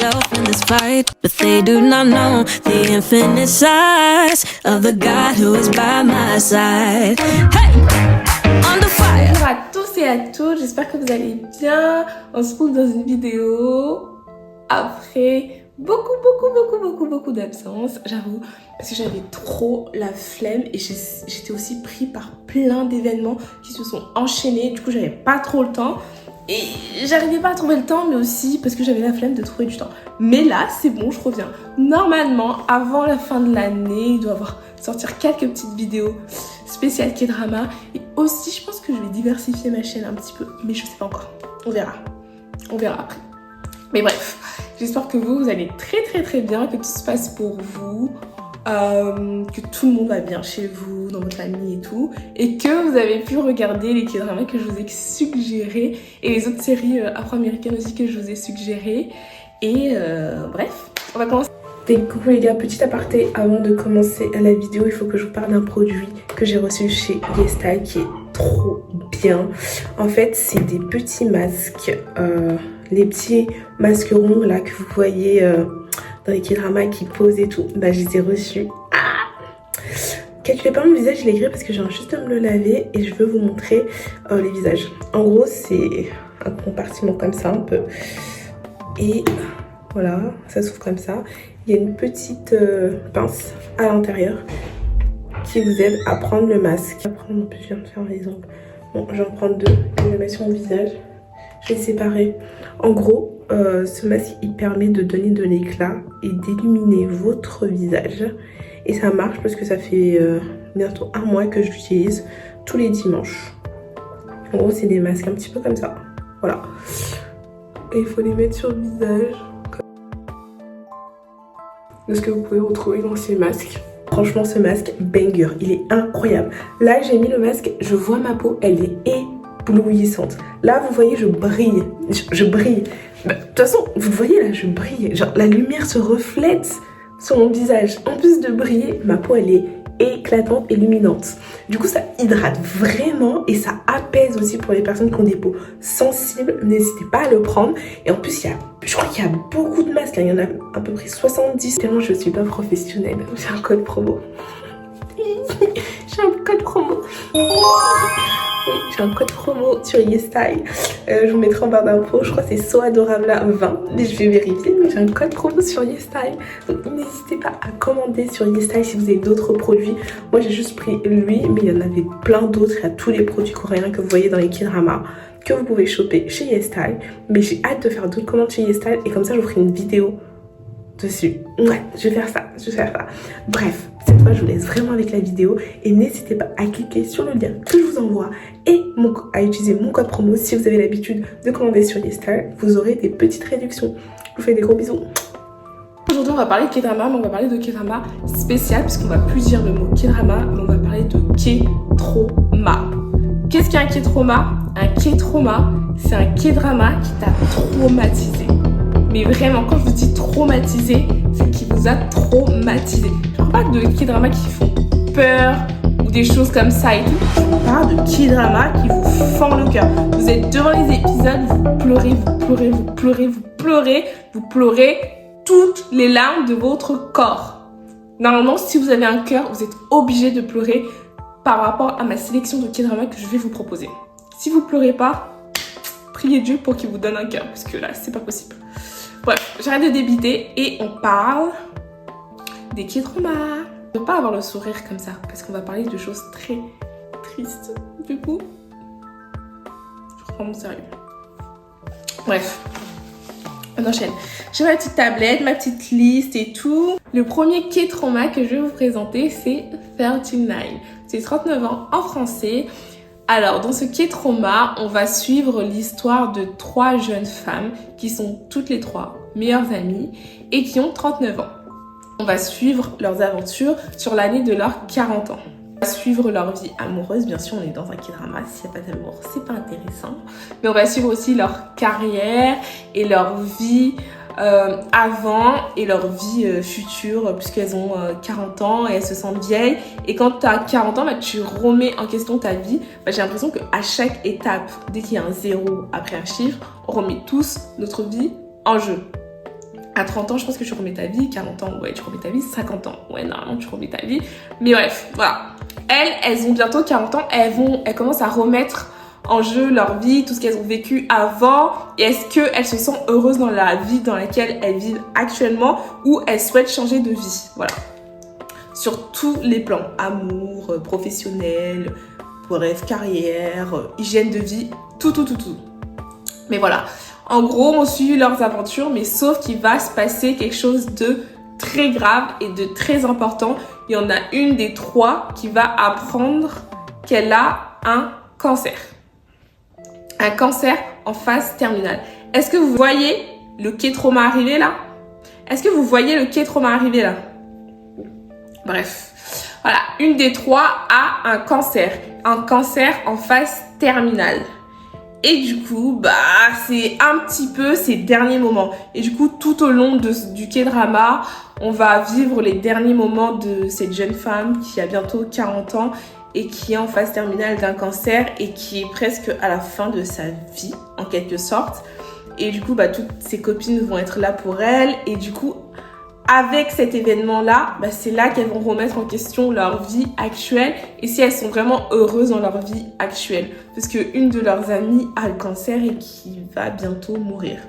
myself in this fight, but they do not know the infinite size of the God who is by my side. Hey, under fire. Bonjour à tous et à toutes, j'espère que vous allez bien. On se retrouve dans une vidéo après beaucoup d'absence, j'avoue, parce que j'avais trop la flemme et j'étais aussi pris par plein d'événements qui se sont enchaînés. Du coup, j'avais pas trop le temps. Et j'arrivais pas à trouver le temps, mais aussi parce que j'avais la flemme de trouver du temps. Mais là, c'est bon, je reviens. Normalement, avant la fin de l'année, il doit y avoir sortir quelques petites vidéos spéciales K-drama. Et aussi, je pense que je vais diversifier ma chaîne un petit peu. Mais je sais pas encore. On verra. On verra après. Mais bref, j'espère que vous allez très bien, que tout se passe pour vous. Que tout le monde va bien chez vous, dans votre famille et tout, et que vous avez pu regarder les K-dramas que je vous ai suggérés et les autres séries afro-américaines aussi que je vous ai suggérées. Et bref, on va commencer. Coucou les gars, petit aparté avant de commencer la vidéo, il faut que je vous parle d'un produit que j'ai reçu chez YesStyle qui est trop bien. En fait, c'est des petits masques, les petits masques ronds là que vous voyez dans les K-dramas qui posent et tout. Bah, je les ai reçus. Calculez pas mon visage, je l'ai gris parce que j'ai juste à me le laver et je veux vous montrer les visages. En gros, c'est un compartiment comme ça un peu. Et voilà, ça s'ouvre comme ça. Il y a une petite pince à l'intérieur qui vous aide à prendre le masque. Je viens de faire les ongles. Bon, je vais en prendre deux. Je vais les mettre sur mon visage. Je vais les séparer. En gros, ce masque, il permet de donner de l'éclat et d'illuminer votre visage. Et ça marche parce que ça fait bientôt un mois que je l'utilise tous les dimanches. En gros, c'est des masques un petit peu comme ça. Voilà. Et il faut les mettre sur le visage. De ce que vous pouvez retrouver dans ces masques. Franchement, ce masque, banger. Il est incroyable. Là, j'ai mis le masque, je vois ma peau, elle est éblouissante. Là, vous voyez, je brille. Je brille. Bah, de toute façon, vous le voyez là, je brille. Genre, la lumière se reflète sur mon visage. En plus de briller, ma peau, elle est éclatante et luminante. Du coup, ça hydrate vraiment et ça apaise aussi pour les personnes qui ont des peaux sensibles. N'hésitez pas à le prendre. Et en plus, je crois qu'il y a beaucoup de masques. Là. Il y en a à peu près 70. Tellement je ne suis pas professionnelle. J'ai un code promo. J'ai un code promo. Oui, j'ai un code promo sur YesStyle. Je vous mettrai en barre d'infos. Je crois que c'est SoAdorabla20. Mais je vais vérifier. Mais j'ai un code promo sur YesStyle. Donc n'hésitez pas à commander sur YesStyle si vous avez d'autres produits. Moi j'ai juste pris lui, mais il y en avait plein d'autres. Il y a tous les produits coréens que vous voyez dans les K-dramas que vous pouvez choper chez YesStyle. Mais j'ai hâte de faire d'autres commandes chez YesStyle. Et comme ça je vous ferai une vidéo dessus. Ouais, je vais faire ça. Bref, cette fois je vous laisse vraiment avec la vidéo et n'hésitez pas à cliquer sur le lien que je vous envoie et à utiliser mon code promo si vous avez l'habitude de commander sur YesStyle. Vous aurez des petites réductions. Je vous fais des gros bisous. Aujourd'hui on va parler de K-drama, mais on va parler de K-drama spécial puisqu'on va plus dire le mot K-drama, mais on va parler de K-trauma. Qu'est-ce qu'un K-trauma? Un K-trauma, c'est un K-drama qui t'a traumatisé. Mais vraiment, quand je vous dis traumatisé, c'est qu'il vous a traumatisé. Je ne parle pas de K-dramas qui font peur ou des choses comme ça et tout. Je parle de K-dramas qui vous fend le cœur. Vous êtes devant les épisodes, vous pleurez toutes les larmes de votre corps. Normalement, si vous avez un cœur, vous êtes obligé de pleurer par rapport à ma sélection de K-dramas que je vais vous proposer. Si vous pleurez pas, priez Dieu pour qu'il vous donne un cœur, parce que là, c'est pas possible. Bref, j'arrête de débiter et on parle des K-dramas. Je ne veux pas avoir le sourire comme ça parce qu'on va parler de choses très tristes. Du coup, je reprends mon sérieux. Bref, on enchaîne. J'ai ma petite tablette, ma petite liste et tout. Le premier K-drama que je vais vous présenter, c'est 39. C'est 39 ans en français. Alors, dans ce K-drama, on va suivre l'histoire de 3 jeunes femmes qui sont toutes les 3 meilleures amies et qui ont 39 ans. On va suivre leurs aventures sur l'année de leurs 40 ans. On va suivre leur vie amoureuse. Bien sûr, on est dans un K-drama. S'il n'y a pas d'amour, c'est pas intéressant. Mais on va suivre aussi leur carrière et leur vie avant et leur vie future puisqu'elles ont 40 ans et elles se sentent vieilles. Et quand tu as 40 ans, bah, tu remets en question ta vie. Bah, j'ai l'impression qu'à chaque étape, dès qu'il y a un zéro après un chiffre, on remet tous notre vie en jeu. À 30 ans, je pense que tu remets ta vie. 40 ans, ouais, tu remets ta vie. 50 ans, ouais, normalement, tu remets ta vie. Mais bref, voilà. Elles ont bientôt 40 ans. Elles commencent à remettre en jeu leur vie, tout ce qu'elles ont vécu avant. Et est-ce qu'elles se sentent heureuses dans la vie dans laquelle elles vivent actuellement ou elles souhaitent changer de vie. Voilà. Sur tous les plans. Amour, professionnel, bref, carrière, hygiène de vie, tout. Mais voilà. En gros, on suit leurs aventures, mais sauf qu'il va se passer quelque chose de très grave et de très important. Il y en a une des 3 qui va apprendre qu'elle a un cancer. Un cancer en phase terminale. Est-ce que vous voyez le K-trauma arriver là? Est-ce que vous voyez le K-trauma arriver là? Bref. Voilà, une des 3 a un cancer. Un cancer en phase terminale. Et du coup, c'est un petit peu ses derniers moments. Et du coup, tout au long du K-drama, on va vivre les derniers moments de cette jeune femme qui a bientôt 40 ans et qui est en phase terminale d'un cancer et qui est presque à la fin de sa vie, en quelque sorte. Et du coup, toutes ses copines vont être là pour elle. Et du coup, avec cet événement-là, c'est là qu'elles vont remettre en question leur vie actuelle et si elles sont vraiment heureuses dans leur vie actuelle. Parce qu'une de leurs amies a le cancer et qui va bientôt mourir.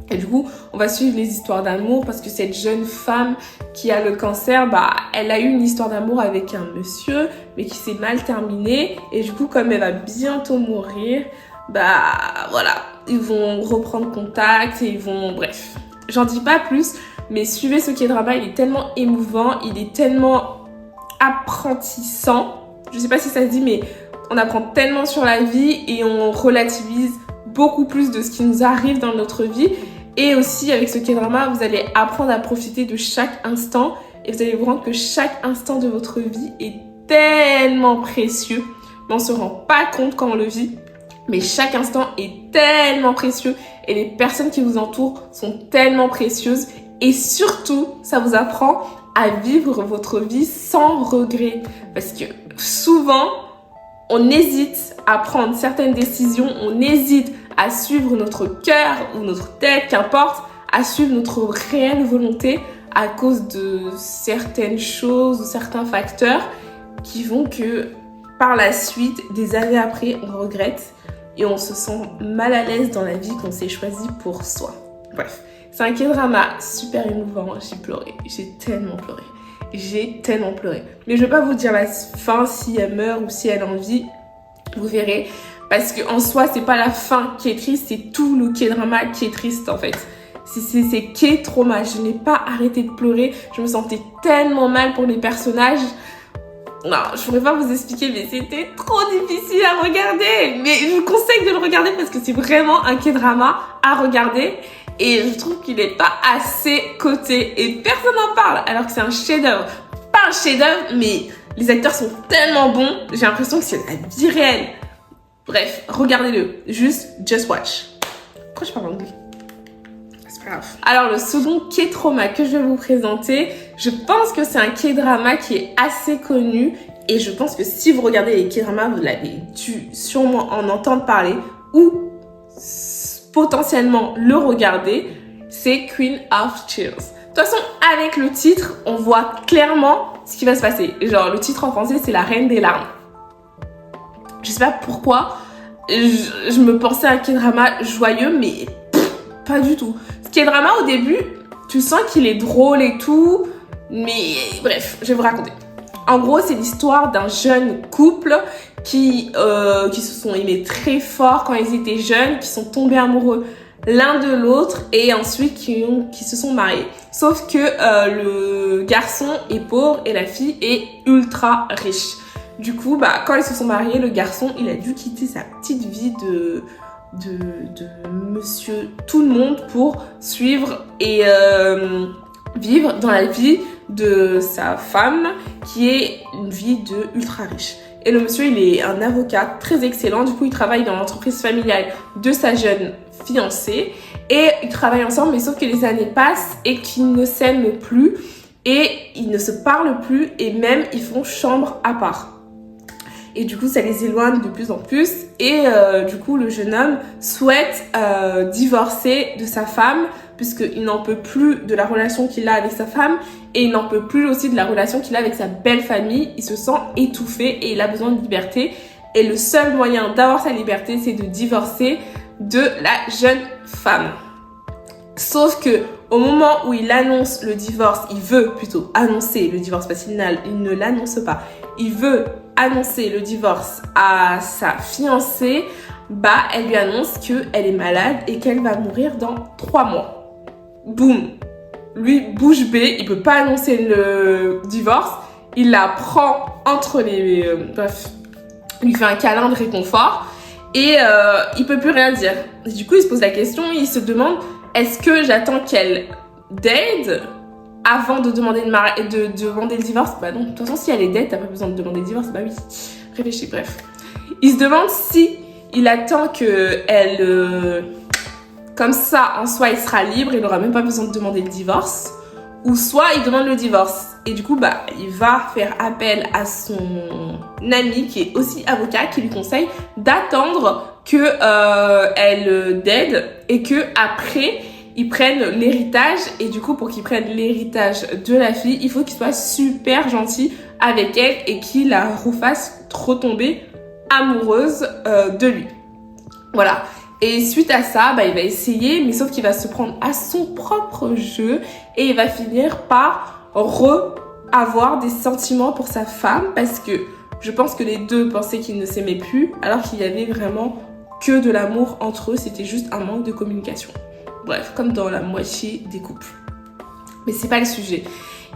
Et du coup, on va suivre les histoires d'amour parce que cette jeune femme qui a le cancer, elle a eu une histoire d'amour avec un monsieur, mais qui s'est mal terminée. Et du coup, comme elle va bientôt mourir, voilà, ils vont reprendre contact et ils vont... Bref, j'en dis pas plus. Mais suivez ce K-drama, il est tellement émouvant, il est tellement apprentissant. Je sais pas si ça se dit, mais on apprend tellement sur la vie et on relativise beaucoup plus de ce qui nous arrive dans notre vie. Et aussi, avec ce K-drama, vous allez apprendre à profiter de chaque instant et vous allez vous rendre que chaque instant de votre vie est tellement précieux. Mais on se rend pas compte quand on le vit. Mais chaque instant est tellement précieux et les personnes qui vous entourent sont tellement précieuses. Et surtout, ça vous apprend à vivre votre vie sans regret. Parce que souvent, on hésite à prendre certaines décisions, on hésite à suivre notre cœur ou notre tête, qu'importe, à suivre notre réelle volonté à cause de certaines choses ou certains facteurs qui vont que par la suite, des années après, on regrette et on se sent mal à l'aise dans la vie qu'on s'est choisie pour soi. Bref. C'est un K-drama super émouvant, j'ai pleuré, j'ai tellement pleuré. Mais je vais pas vous dire la fin, si elle meurt ou si elle en vit, vous verrez. Parce qu'en soi, c'est pas la fin qui est triste, c'est tout le K-drama qui est triste en fait. C'est K-trauma, je n'ai pas arrêté de pleurer, je me sentais tellement mal pour les personnages. Non, je pourrais pas vous expliquer, mais c'était trop difficile à regarder. Mais je vous conseille de le regarder parce que c'est vraiment un K-drama à regarder. Et je trouve qu'il n'est pas assez coté et personne n'en parle alors que c'est un chef-d'œuvre. Pas un chef-d'œuvre, mais les acteurs sont tellement bons, j'ai l'impression que c'est la vie réelle. Bref, regardez-le, just watch. Pourquoi je parle anglais? C'est pas grave. Alors le second K-trauma que je vais vous présenter, je pense que c'est un K-drama qui est assez connu et je pense que si vous regardez les K-dramas, vous l'avez dû sûrement en entendre parler ou potentiellement le regarder, c'est Queen of Tears. De toute façon, avec le titre, on voit clairement ce qui va se passer. Genre, le titre en français, c'est La Reine des Larmes. Je sais pas pourquoi, je me pensais à un K-drama joyeux, mais pas du tout. Ce K-drama, au début, tu sens qu'il est drôle et tout, mais bref, je vais vous raconter. En gros, c'est l'histoire d'un jeune couple qui se sont aimés très fort quand ils étaient jeunes, qui sont tombés amoureux l'un de l'autre et ensuite qui se sont mariés. Sauf que le garçon est pauvre et la fille est ultra riche. Du coup, quand ils se sont mariés, le garçon, il a dû quitter sa petite vie de monsieur tout le monde pour suivre et vivre dans la vie de sa femme qui est une vie de ultra riche. Et le monsieur, il est un avocat très excellent. Du coup, il travaille dans l'entreprise familiale de sa jeune fiancée. Et ils travaillent ensemble, mais sauf que les années passent et qu'ils ne s'aiment plus. Et ils ne se parlent plus et même ils font chambre à part. Et du coup, ça les éloigne de plus en plus. Et du coup, le jeune homme souhaite divorcer de sa femme puisqu'il n'en peut plus de la relation qu'il a avec sa femme et il n'en peut plus aussi de la relation qu'il a avec sa belle famille. Il se sent étouffé et il a besoin de liberté. Et le seul moyen d'avoir sa liberté, c'est de divorcer de la jeune femme. Sauf que au moment où il annonce le divorce, il veut plutôt annoncer le divorce parce qu'il ne l'annonce pas. Il veut annoncer le divorce à sa fiancée. Elle lui annonce qu'elle est malade et qu'elle va mourir dans 3 mois. Boum. Lui, bouche bée, il peut pas annoncer le divorce. Il la prend entre les... il lui fait un câlin de réconfort et il peut plus rien dire. Et du coup, il se pose la question, il se demande, est-ce que j'attends qu'elle dead avant de demander demander le divorce? Non, de toute façon, si elle est dead, t'as pas besoin de demander le divorce. Oui, réfléchis, bref. Il se demande si il attend que elle... comme ça, en soi, il sera libre, il n'aura même pas besoin de demander le divorce. Ou soit, il demande le divorce. Et du coup, il va faire appel à son ami, qui est aussi avocat, qui lui conseille d'attendre que elle dead et que après ils prennent l'héritage. Et du coup, pour qu'ils prennent l'héritage de la fille, il faut qu'il soit super gentil avec elle et qu'il la refasse trop tomber amoureuse de lui. Voilà. Et suite à ça, il va essayer, mais sauf qu'il va se prendre à son propre jeu et il va finir par avoir des sentiments pour sa femme, parce que je pense que les deux pensaient qu'ils ne s'aimaient plus, alors qu'il y avait vraiment que de l'amour entre eux, c'était juste un manque de communication. Bref, comme dans la moitié des couples. Mais c'est pas le sujet.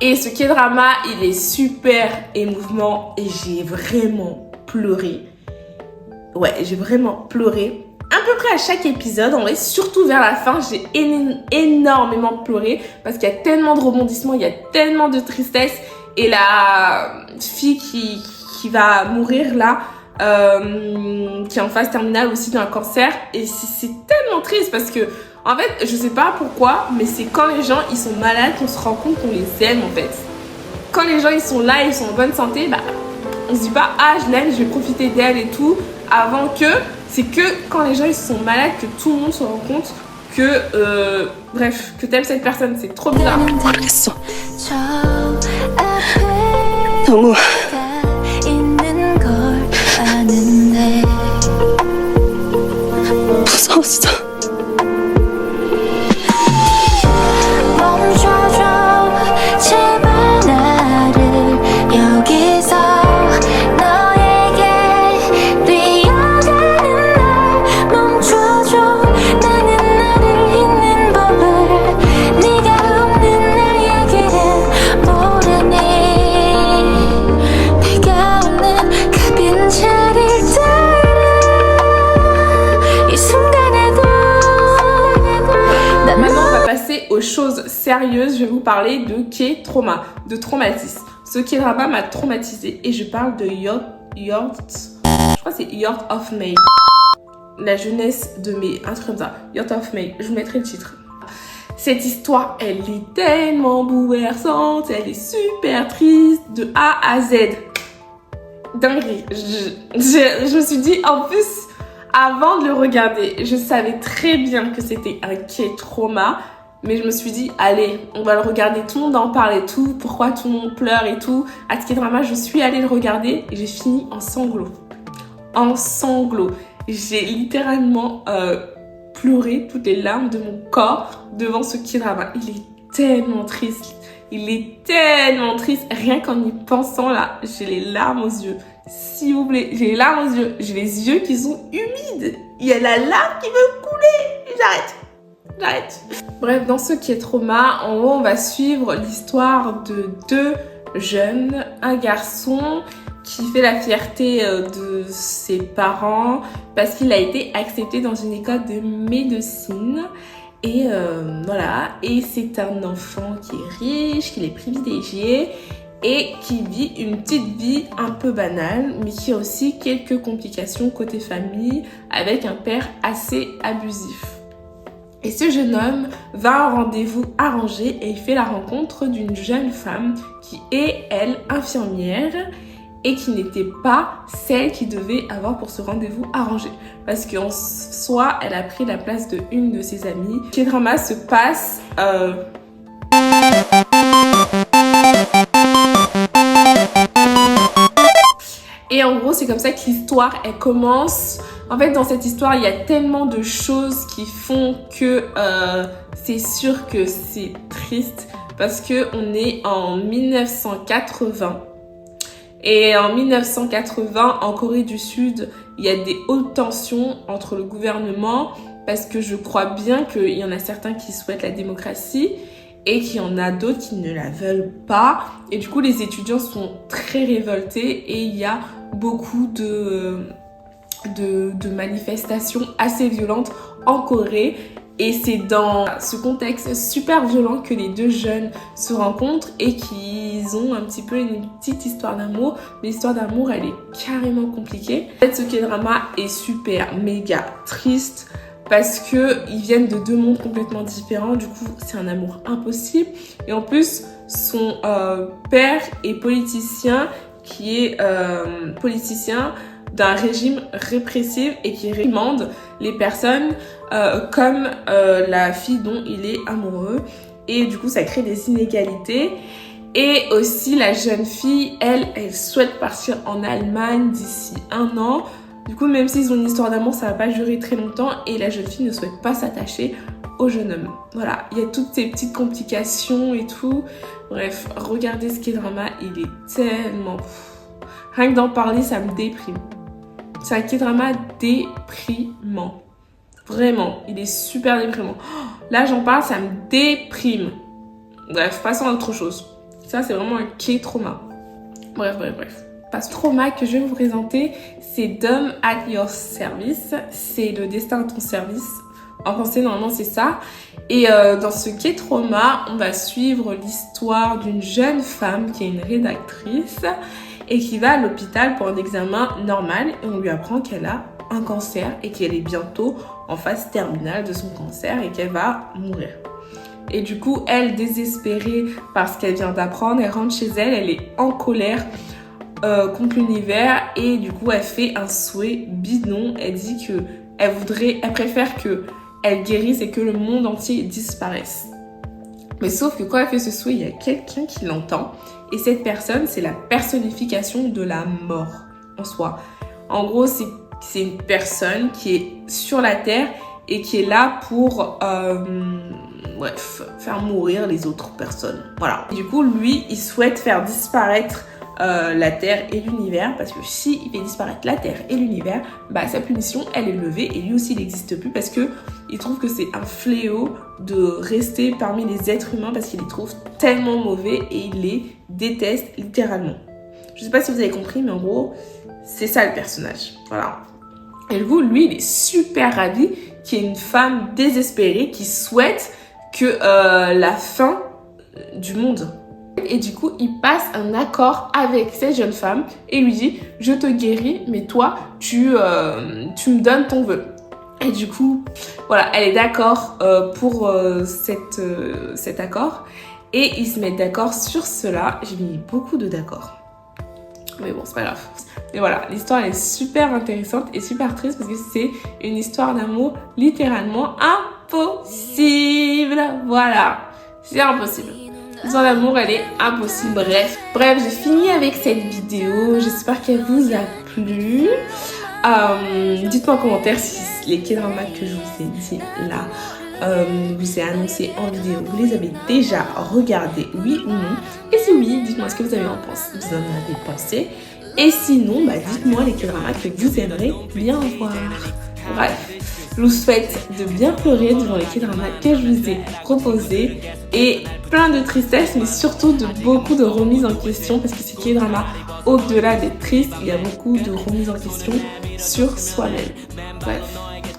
Et ce K-drama, il est super émouvant et j'ai vraiment pleuré. Ouais, j'ai vraiment pleuré. À peu près à chaque épisode, en vrai, surtout vers la fin, j'ai énormément pleuré parce qu'il y a tellement de rebondissements, il y a tellement de tristesse. Et la fille qui va mourir là, qui est en phase terminale aussi d'un cancer, et c'est tellement triste parce que, en fait, je sais pas pourquoi, mais c'est quand les gens ils sont malades qu'on se rend compte qu'on les aime en fait. Quand les gens ils sont là, ils sont en bonne santé, on se dit pas je l'aime, je vais profiter d'elle et tout, avant que... C'est que quand les gens ils sont malades que tout le monde se rend compte que que t'aimes cette personne. C'est trop bizarre. 너무 무서웠어. Aux choses sérieuses, je vais vous parler de K-trauma, de traumatisme. Ce K-drama m'a traumatisée et je parle de je crois que c'est Yacht of May. La jeunesse de May, un truc comme ça. Yacht of May, je vous mettrai le titre. Cette histoire, elle est tellement bouleversante, elle est super triste, de A à Z. Dinguerie. Je me suis dit, en plus, avant de le regarder, je savais très bien que c'était un K-trauma. Mais je me suis dit, allez, on va le regarder, tout le monde en parle et tout, pourquoi tout le monde pleure et tout. À ce K-drama, je suis allée le regarder et j'ai fini en sanglots. En sanglots. J'ai littéralement pleuré toutes les larmes de mon corps devant ce K-drama. Il est tellement triste. Il est tellement triste. Rien qu'en y pensant là, j'ai les larmes aux yeux. S'il vous plaît, j'ai les larmes aux yeux. J'ai les yeux qui sont humides. Il y a la larme qui veut couler. J'arrête. Bref, dans ce K-trauma, en haut, on va suivre l'histoire de 2 jeunes, un garçon qui fait la fierté de ses parents parce qu'il a été accepté dans une école de médecine. Et voilà, et c'est un enfant qui est riche, qui est privilégié et qui vit une petite vie un peu banale, mais qui a aussi quelques complications côté famille avec un père assez abusif. Et ce jeune homme va à un rendez-vous arrangé et il fait la rencontre d'une jeune femme qui est, elle, infirmière. et qui n'était pas celle qui devait avoir pour ce rendez-vous arrangé. Parce qu'en soi, elle a pris la place de une de ses amies. Le K-drama se passe... Et en gros, c'est comme ça que l'histoire, elle commence. En fait, dans cette histoire, il y a tellement de choses qui font que c'est sûr que c'est triste. Parce qu'on est en 1980. Et en 1980, en Corée du Sud, il y a des hautes tensions entre le gouvernement. Parce que je crois bien qu'il y en a certains qui souhaitent la démocratie. Et qu'il y en a d'autres qui ne la veulent pas. Et du coup, les étudiants sont très révoltés et il y a beaucoup de manifestations assez violentes en Corée. Et c'est dans ce contexte super violent que les deux jeunes se rencontrent et qu'ils ont un petit peu une petite histoire d'amour. Mais l'histoire d'amour, elle est carrément compliquée. En fait, ce K-drama est super, méga triste. Parce qu'ils viennent de deux mondes complètement différents, du coup c'est un amour impossible. Et en plus, son père est politicien, qui est politicien d'un régime répressif et qui réprimande les personnes comme la fille dont il est amoureux. Et du coup ça crée des inégalités. Et aussi la jeune fille, elle souhaite partir en Allemagne d'ici 1 an. Du coup, même s'ils ont une histoire d'amour, ça va pas durer très longtemps et la jeune fille ne souhaite pas s'attacher au jeune homme. Voilà, il y a toutes ces petites complications et tout. Bref, regardez ce K-drama, il est tellement... Rien que d'en parler, ça me déprime. C'est un K-drama déprimant. Vraiment, il est super déprimant. Là, j'en parle, ça me déprime. Bref, passons à autre chose. Ça, c'est vraiment un K-trauma. Bref. Le trauma que je vais vous présenter, c'est Dumb at Your Service. C'est le destin à ton service. En français, normalement, c'est ça. Et dans ce K-trauma, on va suivre l'histoire d'une jeune femme qui est une rédactrice et qui va à l'hôpital pour un examen normal. Et on lui apprend qu'elle a un cancer et qu'elle est bientôt en phase terminale de son cancer et qu'elle va mourir. Et du coup, elle, désespérée par ce qu'elle vient d'apprendre, elle rentre chez elle, elle est en colère contre l'univers et du coup elle fait un souhait bidon. Elle dit que elle préfère que elle guérisse et que le monde entier disparaisse. Mais sauf que quand elle fait ce souhait, il y a quelqu'un qui l'entend et cette personne, c'est la personnification de la mort en soi. En gros, c'est une personne qui est sur la terre et qui est là pour faire mourir les autres personnes. Voilà. Et du coup, lui, il souhaite faire disparaître la Terre et l'univers, parce que si il fait disparaître la Terre et l'univers, bah sa punition elle est levée et lui aussi il n'existe plus parce que il trouve que c'est un fléau de rester parmi les êtres humains parce qu'il les trouve tellement mauvais et il les déteste littéralement. Je sais pas si vous avez compris, mais en gros c'est ça le personnage. Voilà. Et du coup lui il est super ravi qu'il y ait une femme désespérée qui souhaite que la fin du monde. Et du coup, il passe un accord avec cette jeune femme et lui dit « Je te guéris, mais toi, tu me donnes ton vœu. » Et du coup, voilà, elle est d'accord pour cet accord. Et ils se mettent d'accord sur cela. J'ai mis beaucoup de d'accord. Mais bon, c'est pas grave. Mais voilà, l'histoire elle est super intéressante et super triste parce que c'est une histoire d'amour littéralement impossible. Voilà, c'est impossible. L'histoire d'amour, elle est impossible. Bref, j'ai fini avec cette vidéo. J'espère qu'elle vous a plu. Dites-moi en commentaire si les K-dramas que je vous ai dit là, vous ai annoncé en vidéo, vous les avez déjà regardés, oui ou non. Et si oui, dites-moi ce que vous en avez pensé. Et sinon, bah, dites-moi les K-dramas que vous aimeriez bien voir. Bref. Je vous souhaite de bien pleurer devant les K-dramas que je vous ai proposés et plein de tristesse, mais surtout de beaucoup de remises en question parce que ces K-dramas, au-delà d'être tristes, il y a beaucoup de remises en question sur soi-même. Bref,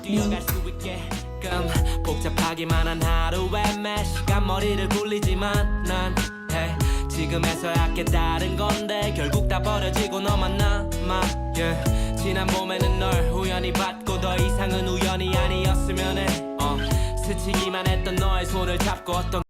bisous. 지금에서야 깨달은 건데 결국 다 버려지고 너만 남아 지난 봄에는 널 우연히 받고 더 이상은 우연이 아니었으면 해 스치기만 했던 너의 손을 잡고 어떤